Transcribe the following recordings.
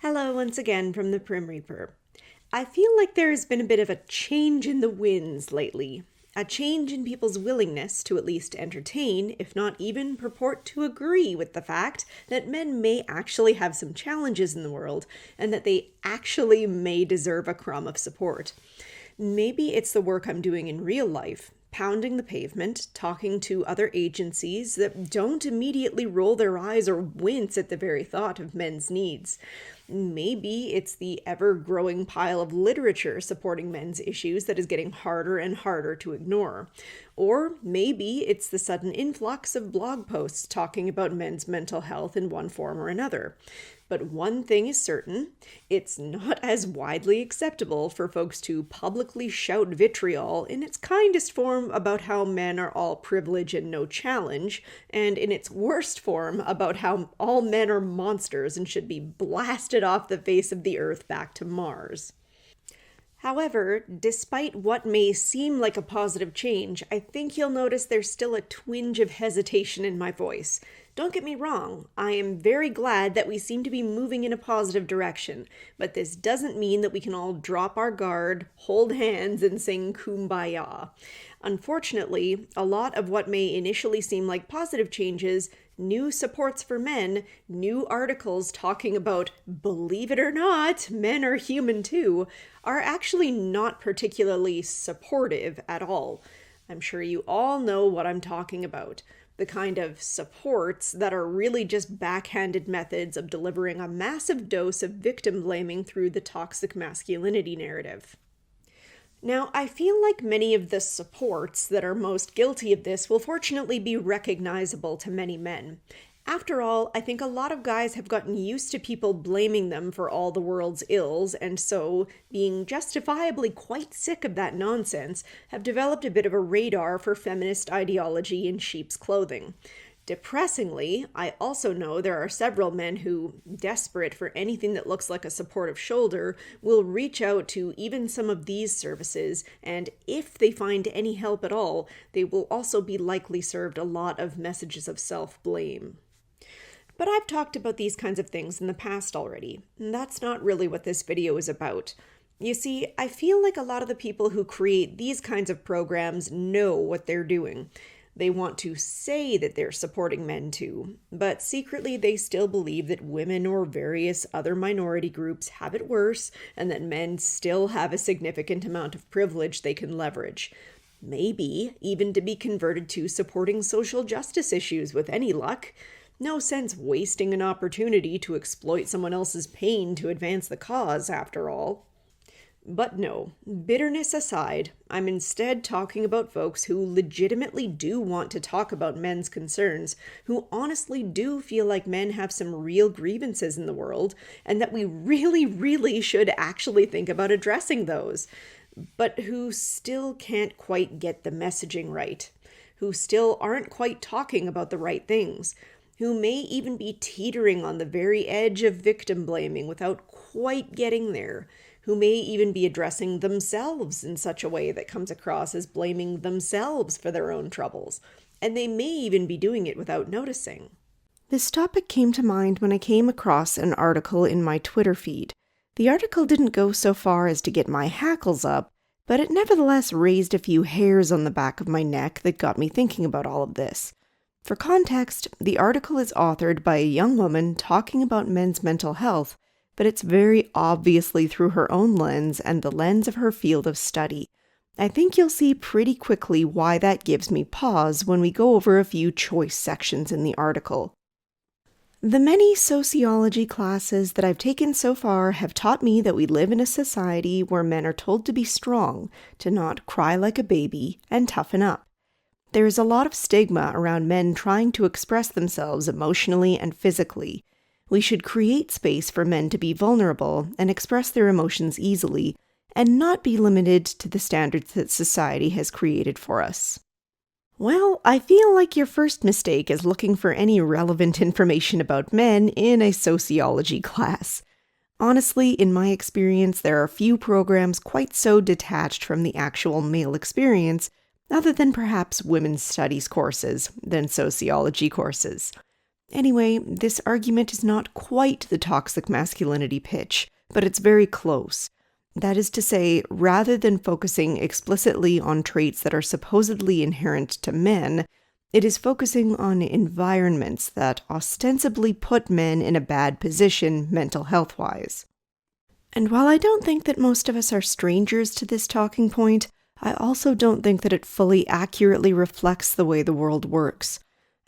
Hello once again from the Prim Reaper. I feel like there has been a bit of a change in the winds lately. A change in people's willingness to at least entertain, if not even purport to agree with the fact that men may actually have some challenges in the world and that they actually may deserve a crumb of support. Maybe it's the work I'm doing in real life, pounding the pavement, talking to other agencies that don't immediately roll their eyes or wince at the very thought of men's needs. Maybe it's the ever-growing pile of literature supporting men's issues that is getting harder and harder to ignore. Or maybe it's the sudden influx of blog posts talking about men's mental health in one form or another. But one thing is certain, it's not as widely acceptable for folks to publicly shout vitriol in its kindest form about how men are all privilege and no challenge, and in its worst form about how all men are monsters and should be blasted off the face of the earth back to Mars. However, despite what may seem like a positive change, I think you'll notice there's still a twinge of hesitation in my voice. Don't get me wrong, I am very glad that we seem to be moving in a positive direction, but this doesn't mean that we can all drop our guard, hold hands, and sing Kumbaya. Unfortunately, a lot of what may initially seem like positive changes, new supports for men, new articles talking about, believe it or not, men are human too, are actually not particularly supportive at all. I'm sure you all know what I'm talking about. The kind of supports that are really just backhanded methods of delivering a massive dose of victim blaming through the toxic masculinity narrative. Now, I feel like many of the supports that are most guilty of this will fortunately be recognizable to many men. After all, I think a lot of guys have gotten used to people blaming them for all the world's ills, and so, being justifiably quite sick of that nonsense, have developed a bit of a radar for feminist ideology in sheep's clothing. Depressingly, I also know there are several men who, desperate for anything that looks like a supportive shoulder, will reach out to even some of these services, and if they find any help at all, they will also be likely served a lot of messages of self-blame. But I've talked about these kinds of things in the past already, and that's not really what this video is about. You see, I feel like a lot of the people who create these kinds of programs know what they're doing. They want to say that they're supporting men too, but secretly they still believe that women or various other minority groups have it worse and that men still have a significant amount of privilege they can leverage. Maybe even to be converted to supporting social justice issues with any luck. No sense wasting an opportunity to exploit someone else's pain to advance the cause, after all. But no, bitterness aside, I'm instead talking about folks who legitimately do want to talk about men's concerns, who honestly do feel like men have some real grievances in the world, and that we really should actually think about addressing those, but who still can't quite get the messaging right, who still aren't quite talking about the right things, who may even be teetering on the very edge of victim blaming without quite getting there, who may even be addressing themselves in such a way that comes across as blaming themselves for their own troubles, and they may even be doing it without noticing. This topic came to mind when I came across an article in my Twitter feed. The article didn't go so far as to get my hackles up, but it nevertheless raised a few hairs on the back of my neck that got me thinking about all of this. For context, the article is authored by a young woman talking about men's mental health, but it's very obviously through her own lens and the lens of her field of study. I think you'll see pretty quickly why that gives me pause when we go over a few choice sections in the article. The many sociology classes that I've taken so far have taught me that we live in a society where men are told to be strong, to not cry like a baby, and toughen up. There is a lot of stigma around men trying to express themselves emotionally and physically. We should create space for men to be vulnerable and express their emotions easily, and not be limited to the standards that society has created for us. Well, I feel like your first mistake is looking for any relevant information about men in a sociology class. Honestly, in my experience, there are few programs quite so detached from the actual male experience, other than perhaps women's studies courses, than sociology courses. Anyway, this argument is not quite the toxic masculinity pitch, but it's very close. That is to say, rather than focusing explicitly on traits that are supposedly inherent to men, it is focusing on environments that ostensibly put men in a bad position mental health-wise. And while I don't think that most of us are strangers to this talking point, I also don't think that it fully accurately reflects the way the world works.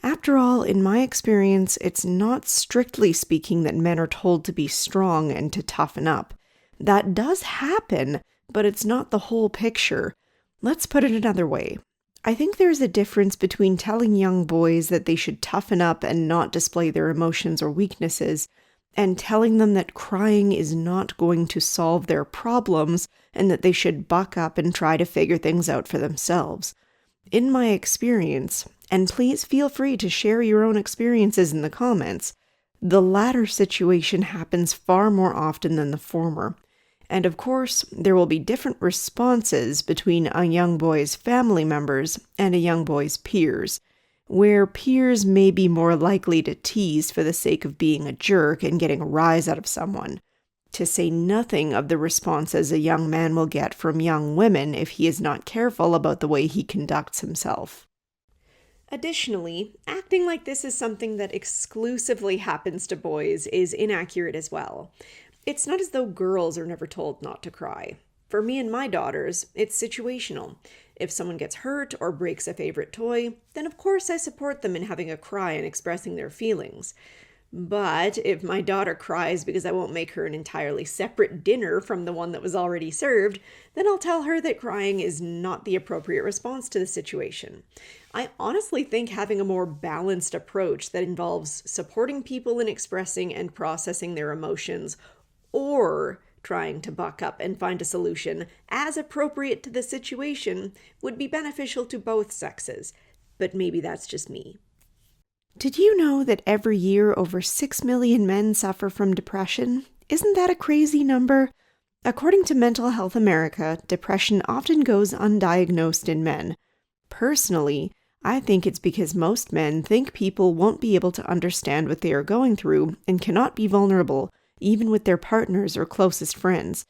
After all, in my experience, it's not strictly speaking that men are told to be strong and to toughen up. That does happen, but it's not the whole picture. Let's put it another way. I think there's a difference between telling young boys that they should toughen up and not display their emotions or weaknesses, and telling them that crying is not going to solve their problems and that they should buck up and try to figure things out for themselves. In my experience, and please feel free to share your own experiences in the comments, the latter situation happens far more often than the former. And of course, there will be different responses between a young boy's family members and a young boy's peers, where peers may be more likely to tease for the sake of being a jerk and getting a rise out of someone, to say nothing of the responses a young man will get from young women if he is not careful about the way he conducts himself. Additionally, acting like this is something that exclusively happens to boys is inaccurate as well. It's not as though girls are never told not to cry. For me and my daughters, it's situational. If someone gets hurt or breaks a favorite toy, then of course I support them in having a cry and expressing their feelings. But if my daughter cries because I won't make her an entirely separate dinner from the one that was already served, then I'll tell her that crying is not the appropriate response to the situation. I honestly think having a more balanced approach that involves supporting people in expressing and processing their emotions, or trying to buck up and find a solution as appropriate to the situation, would be beneficial to both sexes. But maybe that's just me. Did you know that every year over 6 million men suffer from depression? Isn't that a crazy number? According to Mental Health America, depression often goes undiagnosed in men. Personally, I think it's because most men think people won't be able to understand what they are going through and cannot be vulnerable, even with their partners or closest friends.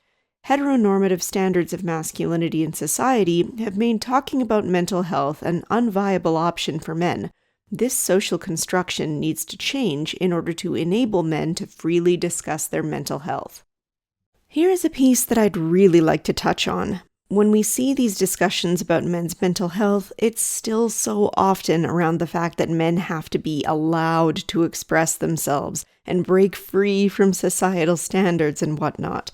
Heteronormative standards of masculinity in society have made talking about mental health an unviable option for men. This social construction needs to change in order to enable men to freely discuss their mental health. Here is a piece that I'd really like to touch on. When we see these discussions about men's mental health, it's still so often around the fact that men have to be allowed to express themselves and break free from societal standards and whatnot.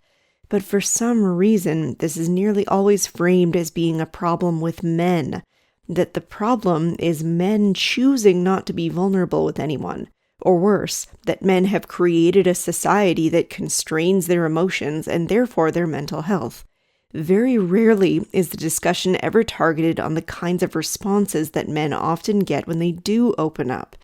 But for some reason, this is nearly always framed as being a problem with men. That the problem is men choosing not to be vulnerable with anyone. Or worse, that men have created a society that constrains their emotions and therefore their mental health. Very rarely is the discussion ever targeted on the kinds of responses that men often get when they do open up.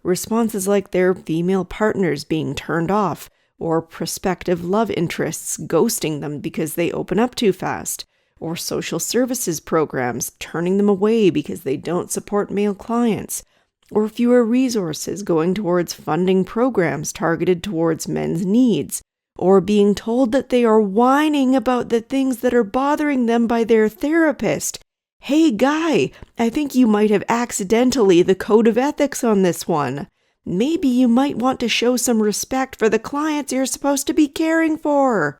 Responses like their female partners being turned off, or prospective love interests ghosting them because they open up too fast, or social services programs turning them away because they don't support male clients, or fewer resources going towards funding programs targeted towards men's needs, or being told that they are whining about the things that are bothering them by their therapist. Hey guy, I think you might have accidentally the code of ethics on this one. Maybe you might want to show some respect for the clients you're supposed to be caring for.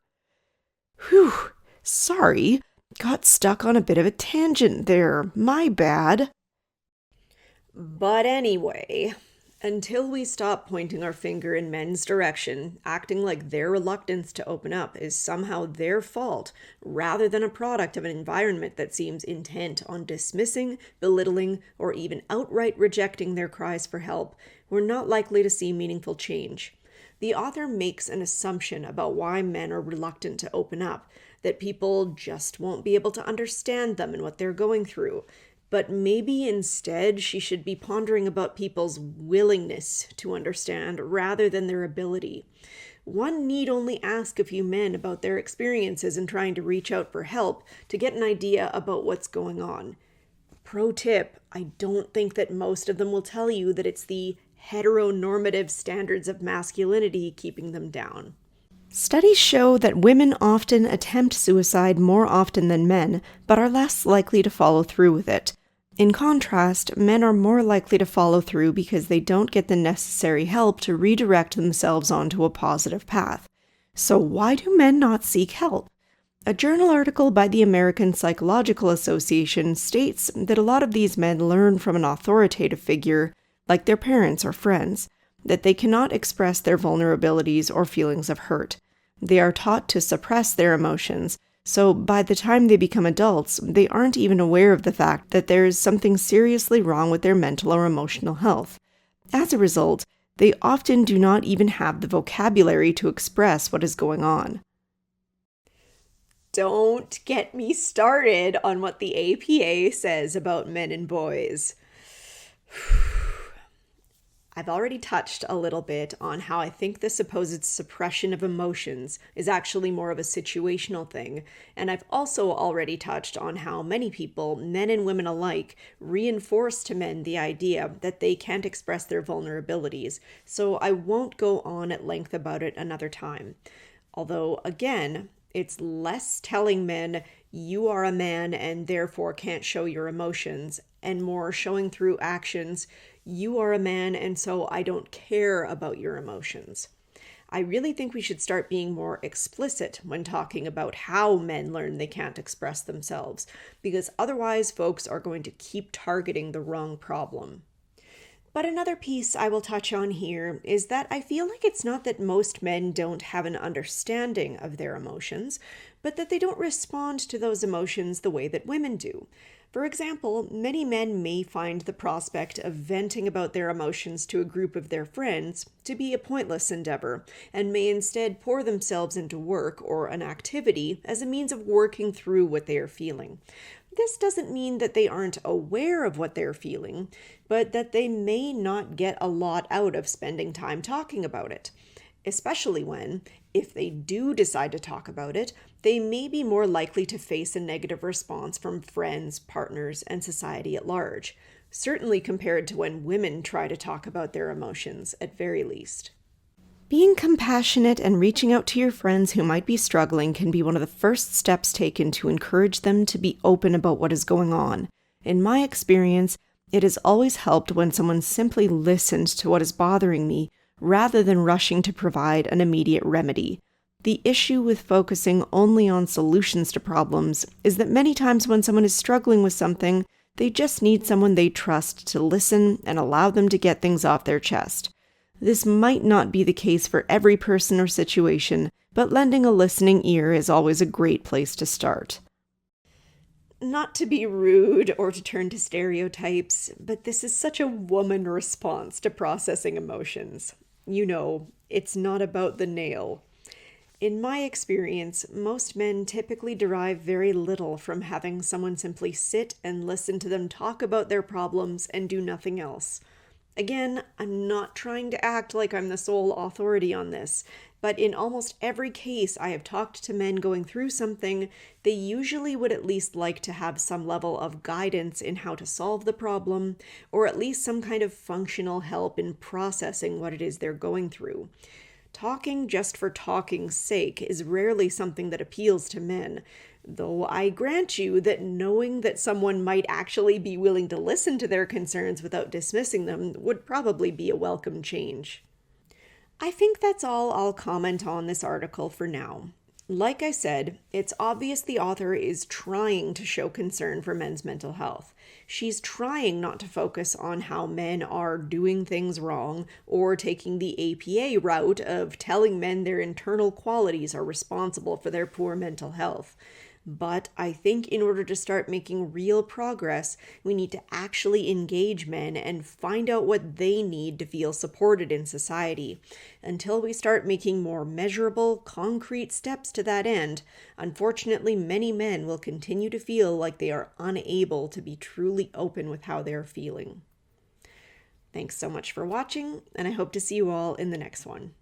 Whew, sorry, got stuck on a bit of a tangent there, my bad. But anyway, until we stop pointing our finger in men's direction, acting like their reluctance to open up is somehow their fault, rather than a product of an environment that seems intent on dismissing, belittling, or even outright rejecting their cries for help, we're not likely to see meaningful change. The author makes an assumption about why men are reluctant to open up, that people just won't be able to understand them and what they're going through. But maybe instead she should be pondering about people's willingness to understand rather than their ability. One need only ask a few men about their experiences in trying to reach out for help to get an idea about what's going on. Pro tip, I don't think that most of them will tell you that it's the heteronormative standards of masculinity keeping them down. Studies show that women often attempt suicide more often than men, but are less likely to follow through with it. In contrast, men are more likely to follow through because they don't get the necessary help to redirect themselves onto a positive path. So why do men not seek help? A journal article by the American Psychological Association states that a lot of these men learn from an authoritative figure, like their parents or friends, that they cannot express their vulnerabilities or feelings of hurt. They are taught to suppress their emotions, so by the time they become adults, they aren't even aware of the fact that there is something seriously wrong with their mental or emotional health. As a result, they often do not even have the vocabulary to express what is going on. Don't get me started on what the APA says about men and boys. I've already touched a little bit on how I think the supposed suppression of emotions is actually more of a situational thing, and I've also already touched on how many people, men and women alike, reinforce to men the idea that they can't express their vulnerabilities, so I won't go on at length about it another time. Although, again, it's less telling men you are a man and therefore can't show your emotions, and more showing through actions you are a man and so I don't care about your emotions. I really think we should start being more explicit when talking about how men learn they can't express themselves, because otherwise folks are going to keep targeting the wrong problem. But another piece I will touch on here is that I feel like it's not that most men don't have an understanding of their emotions, but that they don't respond to those emotions the way that women do. For example, many men may find the prospect of venting about their emotions to a group of their friends to be a pointless endeavor, and may instead pour themselves into work or an activity as a means of working through what they are feeling. This doesn't mean that they aren't aware of what they're feeling, but that they may not get a lot out of spending time talking about it. Especially when, if they do decide to talk about it, they may be more likely to face a negative response from friends, partners, and society at large, certainly compared to when women try to talk about their emotions, at very least. Being compassionate and reaching out to your friends who might be struggling can be one of the first steps taken to encourage them to be open about what is going on. In my experience, it has always helped when someone simply listened to what is bothering me rather than rushing to provide an immediate remedy. The issue with focusing only on solutions to problems is that many times when someone is struggling with something, they just need someone they trust to listen and allow them to get things off their chest. This might not be the case for every person or situation, but lending a listening ear is always a great place to start. Not to be rude or to turn to stereotypes, but this is such a woman response to processing emotions. You know, it's not about the nail. In my experience, most men typically derive very little from having someone simply sit and listen to them talk about their problems and do nothing else. Again, I'm not trying to act like I'm the sole authority on this, but in almost every case I have talked to men going through something, they usually would at least like to have some level of guidance in how to solve the problem, or at least some kind of functional help in processing what it is they're going through. Talking just for talking's sake is rarely something that appeals to men, though I grant you that knowing that someone might actually be willing to listen to their concerns without dismissing them would probably be a welcome change. I think that's all I'll comment on this article for now. Like I said, it's obvious the author is trying to show concern for men's mental health. She's trying not to focus on how men are doing things wrong or taking the APA route of telling men their internal qualities are responsible for their poor mental health. But I think in order to start making real progress, we need to actually engage men and find out what they need to feel supported in society. Until we start making more measurable, concrete steps to that end, unfortunately, many men will continue to feel like they are unable to be truly open with how they're feeling. Thanks so much for watching, and I hope to see you all in the next one.